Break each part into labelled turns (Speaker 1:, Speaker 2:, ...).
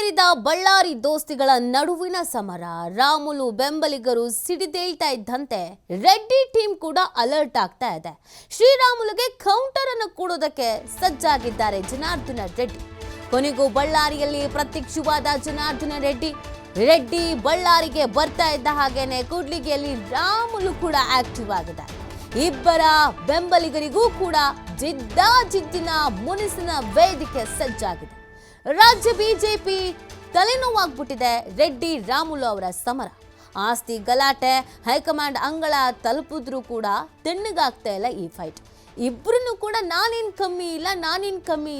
Speaker 1: ಮುಂದುವರಿದ ಬಳ್ಳಾರಿ ದೋಸ್ತಿಗಳ ನಡುವಿನ ಸಮರ. ರಾಮುಲು ಬೆಂಬಲಿಗರು ಸಿಡಿದೇಳ್ತಾ ಇದ್ದಂತೆ ರೆಡ್ಡಿ ಟೀಮ್ ಕೂಡ ಅಲರ್ಟ್ ಆಗ್ತಾ ಇದೆ. ಶ್ರೀರಾಮುಲುಗೆ ಕೌಂಟರ್ ಅನ್ನು ಕೊಡೋದಕ್ಕೆ ಸಜ್ಜಾಗಿದ್ದಾರೆ ಜನಾರ್ದನ ರೆಡ್ಡಿ. ಕೊನೆಗೂ ಬಳ್ಳಾರಿಯಲ್ಲಿ ಪ್ರತ್ಯಕ್ಷವಾದ ಜನಾರ್ದನ ರೆಡ್ಡಿ ಬಳ್ಳಾರಿಗೆ ಬರ್ತಾ ಇದ್ದ ಹಾಗೇನೆ ಕೂಡ್ಲಿಗಿಯಲ್ಲಿ ರಾಮುಲು ಕೂಡ ಆಕ್ಟಿವ್ ಆಗಿದೆ. ಇಬ್ಬರ ಬೆಂಬಲಿಗರಿಗೂ ಕೂಡ ಜಿದ್ದಿನ ಮುನಿಸಿನ ವೇದಿಕೆ ಸಜ್ಜಾಗಿದೆ. ರಾಜ್ಯ ಬಿಜೆಪಿ ತಲೆನೋವಾಗ್ಬಿಟ್ಟಿದೆ ರೆಡ್ಡಿ ರಾಮುಲು ಅವರ ಸಮರ. ಆಸ್ತಿ ಗಲಾಟೆ ಹೈಕಮಾಂಡ್ ಅಂಗಳ ತಲುಪಿದ್ರೂ ಕೂಡ ತಣ್ಣಗಾಗ್ತಾ ಇಲ್ಲ ಈ ಫೈಟ್. ಇಬ್ಬರೂ ಕೂಡ ನಾನೇನು ಕಮ್ಮಿ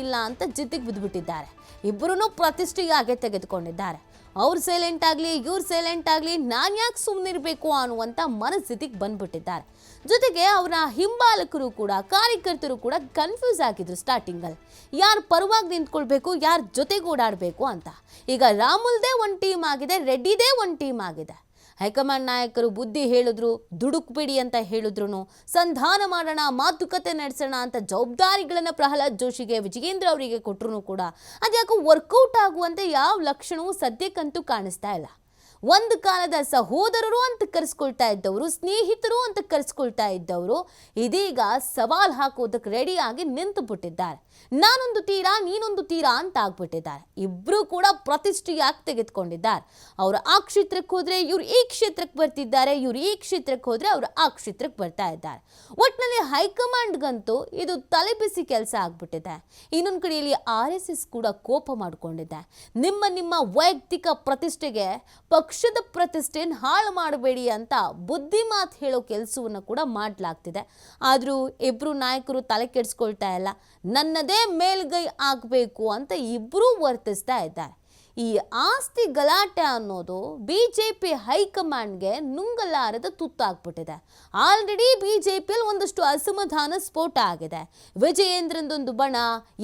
Speaker 1: ಇಲ್ಲ ಅಂತ ಜಿದ್ದಿಗೆ ಬಿದ್ದುಬಿಟ್ಟಿದ್ದಾರೆ. ಇಬ್ಬರೂ ಪ್ರತಿಷ್ಠೆಯಾಗೆ ತೆಗೆದುಕೊಂಡಿದ್ದಾರೆ. ಅವ್ರು ಸೈಲೆಂಟ್ ಆಗಲಿ ಇವ್ರು ಸೈಲೆಂಟ್ ಆಗಲಿ ನಾನು ಯಾಕೆ ಸುಮ್ಮನಿರಬೇಕು ಅನ್ನುವಂಥ ಮನಸ್ಥಿತಿಗೆ ಬಂದ್ಬಿಟ್ಟಿದ್ದಾರೆ. ಜೊತೆಗೆ ಅವರ ಹಿಂಬಾಲಕರು ಕೂಡ ಕಾರ್ಯಕರ್ತರು ಕೂಡ ಕನ್ಫ್ಯೂಸ್ ಆಗಿದ್ರು ಸ್ಟಾರ್ಟಿಂಗಲ್ಲಿ. ಯಾರು ಪರವಾಗಿ ನಿಂತ್ಕೊಳ್ಬೇಕು, ಯಾರ ಜೊತೆಗೆ ಓಡಾಡಬೇಕು ಅಂತ. ಈಗ ರಾಮುಲ್ದೇ ಒಂದು ಟೀಮ್ ಆಗಿದೆ, ರೆಡ್ಡಿದೇ ಒಂದು ಟೀಮ್ ಆಗಿದೆ. ಹೈಕಮಾಂಡ್ ನಾಯಕರು ಬುದ್ಧಿ ಹೇಳಿದ್ರು, ದುಡುಕ್ಬಿಡಿ ಅಂತ ಹೇಳಿದ್ರು, ಸಂಧಾನ ಮಾಡೋಣ, ಮಾತುಕತೆ ನಡೆಸೋಣ ಅಂತ ಜವಾಬ್ದಾರಿಗಳನ್ನು ಪ್ರಹ್ಲಾದ್ ಜೋಶಿಗೆ ವಿಜಯೇಂದ್ರ ಅವರಿಗೆ ಕೊಟ್ಟರು ಕೂಡ ಅದ್ಯಾಕೋ ವರ್ಕೌಟ್ ಆಗುವಂತೆ ಯಾವ ಲಕ್ಷಣವೂ ಸದ್ಯಕ್ಕಂತೂ ಕಾಣಿಸ್ತಾ ಇಲ್ಲ. ಒಂದು ಕಾಲದ ಸಹೋದರರು ಅಂತ ಕರೆಸ್ಕೊಳ್ತಾ ಇದ್ದವರು, ಸ್ನೇಹಿತರು ಅಂತ ಕರೆಸ್ಕೊಳ್ತಾ ಇದ್ದವರು ಇದೀಗ ಸವಾಲ್ ಹಾಕೋದಕ್ಕೆ ರೆಡಿಯಾಗಿ ನಿಂತು ಬಿಟ್ಟಿದ್ದಾರೆ. ನಾನೊಂದು ತೀರಾ ನೀನೊಂದು ತೀರಾ ಅಂತ ಆಗ್ಬಿಟ್ಟಿದ್ದಾರೆ. ಇಬ್ರು ಕೂಡ ಪ್ರತಿಷ್ಠೆಯಾಗಿ ತೆಗೆದುಕೊಂಡಿದ್ದಾರೆ. ಅವರು ಆ ಕ್ಷೇತ್ರಕ್ಕೆ ಹೋದ್ರೆ ಇವ್ರು ಈ ಕ್ಷೇತ್ರಕ್ಕೆ ಬರ್ತಿದ್ದಾರೆ, ಇವ್ರು ಈ ಕ್ಷೇತ್ರಕ್ಕೆ ಹೋದ್ರೆ ಅವರು ಆ ಕ್ಷೇತ್ರಕ್ಕೆ ಬರ್ತಾ ಇದ್ದಾರೆ. ಒಟ್ಟಿನಲ್ಲಿ ಹೈಕಮಾಂಡ್ಗಂತೂ ಇದು ತಲೆಬಿಸಿ ಕೆಲಸ ಆಗ್ಬಿಟ್ಟಿದೆ. ಇನ್ನೊಂದು ಕಡೆಯಲ್ಲಿ RSS ಕೂಡ ಕೋಪ ಮಾಡಿಕೊಂಡಿದೆ. ನಿಮ್ಮ ವೈಯಕ್ತಿಕ ಪ್ರತಿಷ್ಠೆಗೆ ಪಕ್ಷದ ಪ್ರತಿಷ್ಠೆಯನ್ನು ಹಾಳು ಮಾಡಬೇಡಿ ಅಂತ ಬುದ್ಧಿ ಮಾತು ಹೇಳೋ ಕೆಲಸವನ್ನು ಕೂಡ ಮಾಡಲಾಗ್ತಿದೆ. ಆದರೂ ಇಬ್ಬರು ನಾಯಕರು ತಲೆ ಕೆಡಿಸ್ಕೊಳ್ತಾ ಇಲ್ಲ. ನನ್ನದೇ ಮೇಲ್ಗೈ ಆಗಬೇಕು ಅಂತ ಇಬ್ಬರೂ ವರ್ತಿಸ್ತಾ ಇದ್ದಾರೆ. ಈ ಆಸ್ತಿ ಗಲಾಟೆ ಅನ್ನೋದು ಬಿಜೆಪಿ ಹೈಕಮಾಂಡ್ಗೆ ನುಂಗಲಾರದ ತುತ್ತಾಗ್ಬಿಟ್ಟಿದೆ. ಆಲ್ರೆಡಿ ಬಿಜೆಪಿಯಲ್ಲಿ ಒಂದಷ್ಟು ಅಸಮಾಧಾನ ಸ್ಫೋಟ ಆಗಿದೆ. ವಿಜಯೇಂದ್ರದೊಂದು ಬಣ,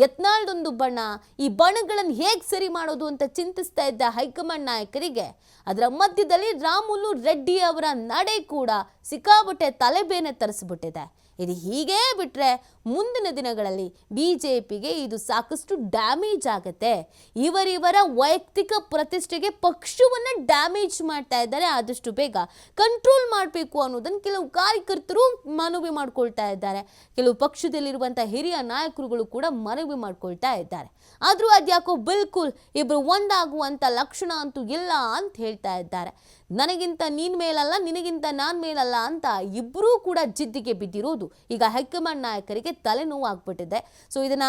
Speaker 1: ಯತ್ನಾಳ್ದೊಂದು ಬಣ, ಈ ಬಣಗಳನ್ನು ಹೇಗೆ ಸರಿ ಮಾಡೋದು ಅಂತ ಚಿಂತಿಸ್ತಾ ಇದ್ದ ಹೈಕಮಾಂಡ್ ನಾಯಕರಿಗೆ ಅದರ ಮಧ್ಯದಲ್ಲಿ ರಾಮುಲು ರೆಡ್ಡಿ ಅವರ ನಡೆ ಕೂಡ ಸಿಕ್ಕಾಬಟ್ಟೆ ತಲೆಬೇನೆ ತರಿಸ್ಬಿಟ್ಟಿದೆ. ಇದು ಹೀಗೇ ಬಿಟ್ಟರೆ ಮುಂದಿನ ದಿನಗಳಲ್ಲಿ ಬಿಜೆಪಿಗೆ ಇದು ಸಾಕಷ್ಟು ಡ್ಯಾಮೇಜ್ ಆಗುತ್ತೆ. ಇವರ ವೈಯಕ್ತಿಕ ಪ್ರತಿಷ್ಠೆಗೆ ಪಕ್ಷವನ್ನು ಡ್ಯಾಮೇಜ್ ಮಾಡ್ತಾ ಇದ್ದಾರೆ. ಆದಷ್ಟು ಬೇಗ ಕಂಟ್ರೋಲ್ ಮಾಡಬೇಕು ಅನ್ನೋದನ್ನು ಕೆಲವು ಕಾರ್ಯಕರ್ತರು ಮನವಿ ಮಾಡ್ಕೊಳ್ತಾ ಇದ್ದಾರೆ. ಕೆಲವು ಪಕ್ಷದಲ್ಲಿರುವಂಥ ಹಿರಿಯ ನಾಯಕರುಗಳು ಕೂಡ ಮನವಿ ಮಾಡ್ಕೊಳ್ತಾ ಇದ್ದಾರೆ. ಆದರೂ ಅದ್ಯಾಕೋ ಬಿಲ್ಕುಲ್ ಇಬ್ಬರು ಒಂದಾಗುವಂಥ ಲಕ್ಷಣ ಅಂತೂ ಇಲ್ಲ ಅಂತ ಹೇಳ್ತಾ ಇದ್ದಾರೆ. ನನಗಿಂತ ನೀನ್ ಮೇಲಲ್ಲ, ನಿನಗಿಂತ ನಾನು ಮೇಲಲ್ಲ ಅಂತ ಇಬ್ಬರೂ ಕೂಡ ಜಿದ್ದಿಗೆ ಬಿದ್ದಿರೋದು ಈಗ ಹೈಕಮಾಂಡ್ ನಾಯಕರಿಗೆ ತಲೆನೋವು ಆಗ್ಬಿಟ್ಟಿದೆ. ಸೊ ಇದನ್ನ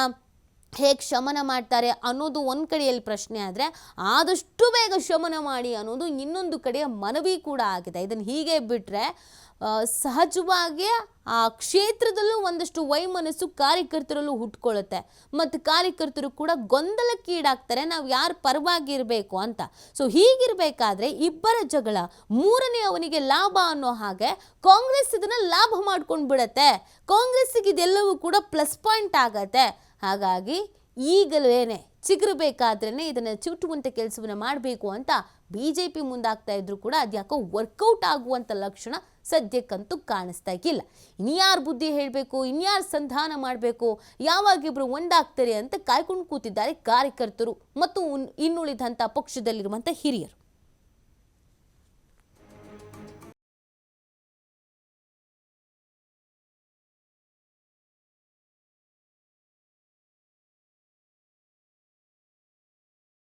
Speaker 1: ಹೇಗೆ ಶಮನ ಮಾಡ್ತಾರೆ ಅನ್ನೋದು ಒಂದು ಕಡೆಯಲ್ಲಿ ಪ್ರಶ್ನೆ ಆದರೆ, ಆದಷ್ಟು ಬೇಗ ಶಮನ ಮಾಡಿ ಅನ್ನೋದು ಇನ್ನೊಂದು ಕಡೆಯ ಮನವಿ ಕೂಡ ಆಗಿದೆ. ಇದನ್ನು ಹೀಗೆ ಬಿಟ್ಟರೆ ಸಹಜವಾಗಿ ಆ ಕ್ಷೇತ್ರದಲ್ಲೂ ಒಂದಷ್ಟು ವೈಮನಸ್ಸು ಕಾರ್ಯಕರ್ತರಲ್ಲೂ ಹುಟ್ಕೊಳ್ಳುತ್ತೆ. ಮತ್ತು ಕಾರ್ಯಕರ್ತರು ಕೂಡ ಗೊಂದಲಕ್ಕೀಡಾಗ್ತಾರೆ, ನಾವು ಯಾರು ಪರವಾಗಿರಬೇಕು ಅಂತ. ಸೊ ಹೀಗಿರಬೇಕಾದ್ರೆ ಇಬ್ಬರ ಜಗಳ ಮೂರನೇ ಅವನಿಗೆ ಲಾಭ ಅನ್ನೋ ಹಾಗೆ ಕಾಂಗ್ರೆಸ್ ಇದನ್ನು ಲಾಭ ಮಾಡ್ಕೊಂಡು ಬಿಡುತ್ತೆ. ಕಾಂಗ್ರೆಸ್ಸಿಗೆ ಇದೆಲ್ಲವೂ ಕೂಡ ಪ್ಲಸ್ ಪಾಯಿಂಟ್ ಆಗತ್ತೆ. ಹಾಗಾಗಿ ಈಗಲೇನೆ ಚಿಗುರಬೇಕಾದ್ರೇ ಇದನ್ನು ಚುಟ್ಟುವಂಥ ಕೆಲಸವನ್ನು ಮಾಡಬೇಕು ಅಂತ ಬಿಜೆಪಿ ಮುಂದಾಗ್ತಾ ಇದ್ರು ಕೂಡ ಅದ್ಯಾಕೋ ವರ್ಕೌಟ್ ಆಗುವಂಥ ಲಕ್ಷಣ ಸದ್ಯಕ್ಕಂತೂ ಕಾಣಿಸ್ತಾ ಇಲ್ಲ. ಇನ್ಯಾರು ಬುದ್ಧಿ ಹೇಳಬೇಕು, ಇನ್ಯಾರು ಸಂಧಾನ ಮಾಡಬೇಕು, ಯಾವಾಗಿಬ್ರು ಒಂದಾಗ್ತಾರೆ ಅಂತ ಕಾಯ್ಕೊಂಡು ಕೂತಿದ್ದಾರೆ ಕಾರ್ಯಕರ್ತರು ಮತ್ತು ಇನ್ನುಳಿದಂಥ ಪಕ್ಷದಲ್ಲಿರುವಂಥ ಹಿರಿಯರು.